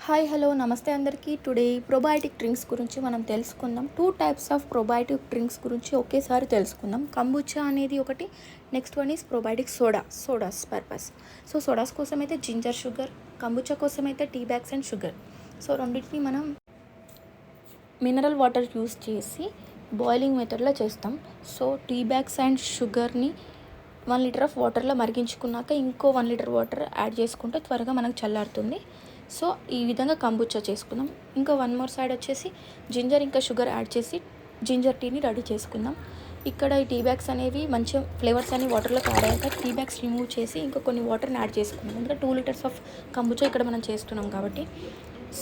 Hi hello నమస్తే అందరికీ. Today probiotic drinks గురించి మనం తెలుసుకుందాం. 2 టైప్స్ ఆఫ్ ప్రోబయోటిక్ డ్రింక్స్ గురించి ఒకేసారి తెలుసుకుందాం. కంబుచా అనేది ఒకటి, next one is probiotic sodas purpose. So sodas కోసం అయితే జింజర్ షుగర్, కంబుచా కోసం అయితే tea bags and sugar. So రెండింటిని మనం మినరల్ వాటర్ యూస్ చేసి బాయిలింగ్ మెథడ్లో చేస్తాం. సో టీ బ్యాగ్స్ అండ్ షుగర్ని 1 లీటర్ ఆఫ్ వాటర్లో మరిగించుకున్నాక ఇంకో 1 లీటర్ వాటర్ యాడ్ చేసుకుంటే త్వరగా మనకు చల్లారుతుంది. సో ఈ విధంగా కంబుచా చేసుకుందాం. ఇంకా 1 మోర్ సైడ్ వచ్చేసి జింజర్ ఇంకా షుగర్ యాడ్ చేసి జింజర్ టీని రెడీ చేసుకుందాం. ఇక్కడ ఈ టీ బ్యాగ్స్ అనేవి మంచిగా ఫ్లేవర్స్ అన్ని వాటర్లోకి యాడ్ అయ్యాక టీ బ్యాగ్స్ రిమూవ్ చేసి ఇంకా కొన్ని వాటర్ని యాడ్ చేసుకుందాం. ఎందుకంటే 2 లీటర్స్ ఆఫ్ కంబుచా ఇక్కడ మనం చేస్తున్నాం కాబట్టి.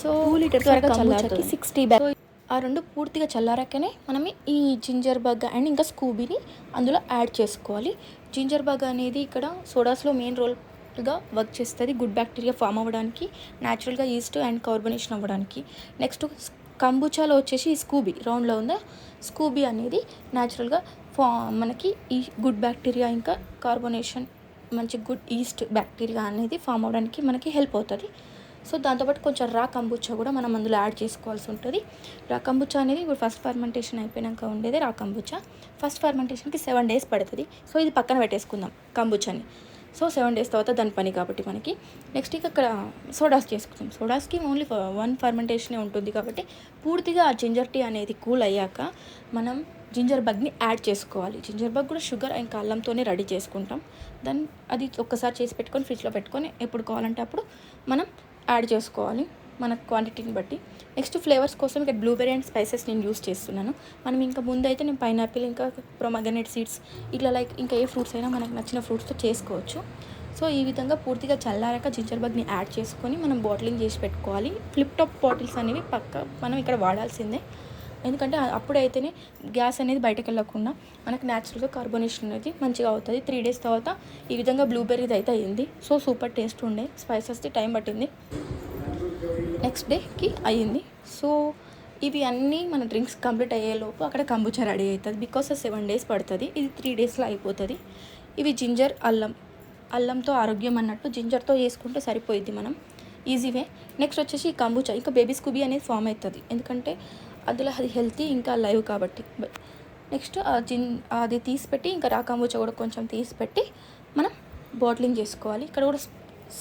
సో 2 లీటర్స్ త్వరగా చల్లారుతుంది. 6 టీ బ్యాగ్. ఆ రెండు పూర్తిగా చల్లారాకనే మనం ఈ జింజర్ బగ్ అండ్ ఇంకా స్కూబీని అందులో యాడ్ చేసుకోవాలి. జింజర్ బగ్ అనేది ఇక్కడ సోడాస్లో మెయిన్ రోల్గా వర్క్ చేస్తుంది. గుడ్ బ్యాక్టీరియా ఫామ్ అవ్వడానికి, న్యాచురల్గా ఈస్ట్ అండ్ కార్బొనేషన్ అవ్వడానికి. నెక్స్ట్ కంబుచాలో వచ్చేసి ఈ స్కూబీ రౌండ్లో ఉందా, స్కూబీ అనేది న్యాచురల్గా మనకి ఈ గుడ్ బ్యాక్టీరియా ఇంకా కార్బొనేషన్ మంచి గుడ్ ఈస్ట్ బ్యాక్టీరియా అనేది ఫామ్ అవ్వడానికి మనకి హెల్ప్ అవుతుంది. సో దాంతోపాటు కొంచెం రా కంబుచా కూడా మనం అందులో యాడ్ చేసుకోవాల్సి ఉంటుంది. రా కంబుచా అనేది ఇప్పుడు ఫస్ట్ ఫర్మెంటేషన్ అయిపోయాక ఉండేది రా కంబుచా. ఫస్ట్ ఫర్మెంటేషన్కి 7 days పడుతుంది. సో ఇది పక్కన పెట్టేసుకుందాం కంబుచాని. సో 7 days తర్వాత దాని పని కాబట్టి మనకి నెక్స్ట్ ఇక అక్కడ సోడాస్ చేసుకుందాం. సోడాస్కి ఓన్లీ 1 ఫర్మెంటేషనే ఉంటుంది కాబట్టి పూర్తిగా ఆ జింజర్ టీ అనేది కూల్ అయ్యాక మనం జింజర్ బగ్ని యాడ్ చేసుకోవాలి. జింజర్ బగ్ కూడా షుగర్ ఇంకా అల్లంతోనే రెడీ చేసుకుంటాం. దెన్ అది ఒక్కసారి చేసి పెట్టుకొని ఫ్రిడ్జ్లో పెట్టుకొని ఎప్పుడు కావాలంటే అప్పుడు మనం యాడ్ చేసుకోవాలి మన క్వాంటిటీని బట్టి. నెక్స్ట్ ఫ్లేవర్స్ కోసం ఇక్కడ బ్లూబెర్రీ అండ్ స్పైసెస్ నేను యూస్ చేస్తున్నాను. మనం ఇంకా ముందు అయితే నేను పైనాపిల్ ఇంకా ప్రొమగనేట్ సీడ్స్ ఇట్లా లైక్ ఇంకా ఏ ఫ్రూట్స్ అయినా మనకు నచ్చిన ఫ్రూట్స్తో చేసుకోవచ్చు. సో ఈ విధంగా పూర్తిగా చల్లారాక జింజర్ బగ్ని యాడ్ చేసుకొని మనం బాటిలింగ్ చేసి పెట్టుకోవాలి. ఫ్లిప్ టాప్ బాటిల్స్ అనేవి మనం ఇక్కడ వాడాల్సిందే. ఎందుకంటే అప్పుడైతేనే గ్యాస్ అనేది బయటకు వెళ్ళకుండా మనకు న్యాచురల్గా కార్బొనేషన్ అనేది మంచిగా అవుతుంది. 3 days తర్వాత ఈ విధంగా బ్లూబెర్రీది అయితే అయ్యింది. సో సూపర్ టేస్ట్ ఉండే. స్పైసెస్ది టైం పట్టింది, నెక్స్ట్ డేకి అయ్యింది. సో ఇవి అన్నీ మన డ్రింక్స్ కంప్లీట్ అయ్యేలోపు అక్కడ కంబుచా రెడీ అవుతుంది. బికాస్ 7 days పడుతుంది. ఇది 3 daysలో అయిపోతుంది. ఇవి జింజర్ అల్లంతో ఆరోగ్యం అన్నట్టు జింజర్తో వేసుకుంటే సరిపోయిద్ది మనం ఈజీవే. నెక్స్ట్ వచ్చేసి ఈ కంబుచా ఇంకా బేబీ స్కూబీ అనేది ఫామ్ అవుతుంది. ఎందుకంటే అందులో అది హెల్తీ ఇంకా లైవ్ కాబట్టి. నెక్స్ట్ అది తీసిపెట్టి ఇంకా రా కంబుచా కూడా కొంచెం తీసిపెట్టి మనం బాటిలింగ్ చేసుకోవాలి. ఇక్కడ కూడా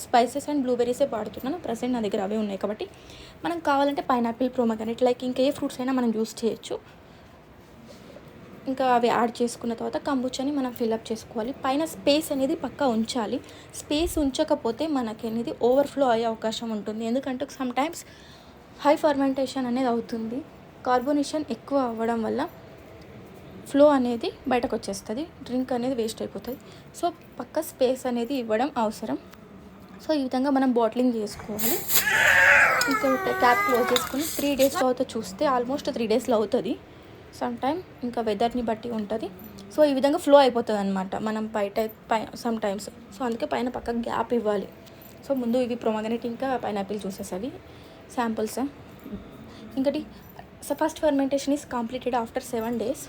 స్పైసెస్ అండ్ బ్లూబెర్రీసే వాడుతున్నాను ప్రజెంట్, నా దగ్గర అవే ఉన్నాయి కాబట్టి. మనం కావాలంటే పైనాపిల్, ప్రొమగనేట్ లైక్ ఇంకా ఏ ఫ్రూట్స్ అయినా మనం యూస్ చేయొచ్చు. ఇంకా అవి యాడ్ చేసుకున్న తర్వాత కంబుచాని మనం ఫిల్అప్ చేసుకోవాలి. పైన స్పేస్ అనేది పక్కా ఉంచాలి. స్పేస్ ఉంచకపోతే మనకి అనేది ఓవర్ఫ్లో అయ్యే అవకాశం ఉంటుంది. ఎందుకంటే సమ్టైమ్స్ హై ఫర్మెంటేషన్ అనేది అవుతుంది. కార్బొనేషన్ ఎక్కువ అవ్వడం వల్ల ఫ్లో అనేది బయటకు వచ్చేస్తుంది, డ్రింక్ అనేది వేస్ట్ అయిపోతుంది. సో పక్క స్పేస్ అనేది ఇవ్వడం అవసరం. సో ఈ విధంగా మనం బాటిలింగ్ చేసుకోవాలి. ఇంకా క్యాప్ క్లోజ్ చేసుకుని 3 days తర్వాత చూస్తే ఆల్మోస్ట్ 3 daysలో అవుతుంది. సమ్టైమ్ ఇంకా వెదర్ని బట్టి ఉంటుంది. సో ఈ విధంగా ఫ్లో అయిపోతుంది అనమాట మనం సమ్టైమ్స్. సో అందుకే పైన పక్క గ్యాప్ ఇవ్వాలి. సో ముందు ఇవి ప్రొమగనేట్ ఇంకా పైనాపిల్ జ్యూసెస్ అవి శాంపుల్స్. ఇంకటి first fermentation is completed after 7 days.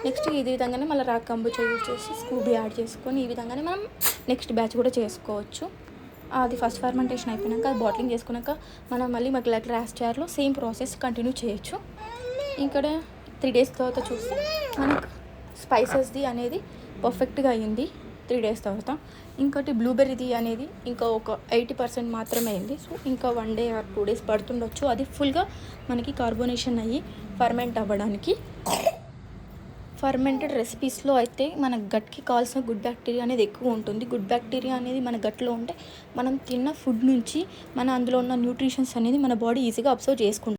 Next ఈ విధంగానే మళ్ళీ రా కంబుచా యూజ్ చేసి స్కూబీ యాడ్ చేసుకొని ఈ విధంగానే మనం నెక్స్ట్ బ్యాచ్ కూడా చేసుకోవచ్చు. అది ఫస్ట్ ఫర్మెంటేషన్ అయిపోయాక అది బాటిలింగ్ చేసుకున్నాక మనం మళ్ళీ గ్లాస్ జార్లో సేమ్ ప్రాసెస్ కంటిన్యూ చేయొచ్చు. ఇక్కడ 3 days తర్వాత చూస్తే మనకు స్పైసెస్ది అనేది పర్ఫెక్ట్గా అయ్యింది 3 days తర్వాత. ఇంకోటి బ్లూబెర్రీది అనేది ఇంకా ఒక 80% మాత్రమే అయింది. సో ఇంకా 1 day or 2 days పడుతుండొచ్చు అది ఫుల్గా మనకి కార్బొనేషన్ అయ్యి ఫర్మెంట్ అవ్వడానికి. ఫర్మెంటెడ్ రెసిపీస్లో అయితే మన గట్కి కావాల్సిన గుడ్ బ్యాక్టీరియా అనేది ఎక్కువ ఉంటుంది. గుడ్ బ్యాక్టీరియా అనేది మన గట్లో ఉంటే మనం తిన్న ఫుడ్ నుంచి అందులో ఉన్న న్యూట్రిషన్స్ అనేది మన బాడీ ఈజీగా అబ్జర్వ్ చేసుకుంటుంది.